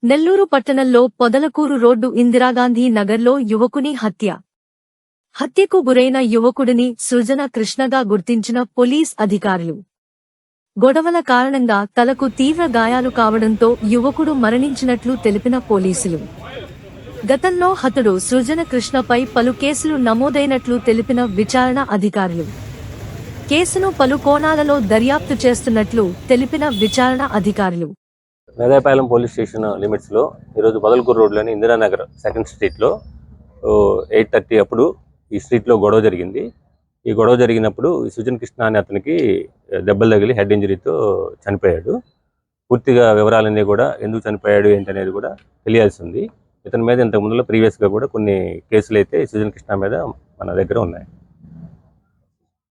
నెల్లూరు పట్టణంలో పొదలకూరు రోడ్డు ఇందిరాగాంధీ నగర్లో యువకుని హత్యకు గురైన యువకుడిని సృజన కృష్ణగా గుర్తించిన పోలీస్ అధికారులు. గొడవల కారణంగా తలకు తీవ్ర గాయాలు కావడంతో యువకుడు మరణించినట్లు తెలిపిన పోలీసులు. గతంలో హతుడు సృజన కృష్ణపై పలు కేసులు నమోదైనట్లు తెలిపిన విచారణ అధికారులు. కేసును పలు కోణాలలో దర్యాప్తు చేస్తున్నట్లు తెలిపిన విచారణ అధికారులు. మెదాపాలెం పోలీస్ స్టేషన్ లిమిట్స్లో ఈరోజు పొదలకూరు రోడ్లోని ఇందిరానగర్ సెకండ్ స్ట్రీట్లో 8:30 అప్పుడు ఈ స్ట్రీట్లో గొడవ జరిగింది. ఈ గొడవ జరిగినప్పుడు సుజన్ కృష్ణ అనే అతనికి దెబ్బలు తగిలి హెడ్ ఇంజరీతో చనిపోయాడు. పూర్తిగా వివరాలన్నీ కూడా ఎందుకు చనిపోయాడు ఏంటనేది కూడా తెలియాల్సి ఉంది. ఇతని మీద ఇంతకు ముందులో ప్రీవియస్గా కూడా కొన్ని కేసులు అయితే సుజన్ కృష్ణ మీద మన దగ్గర ఉన్నాయి.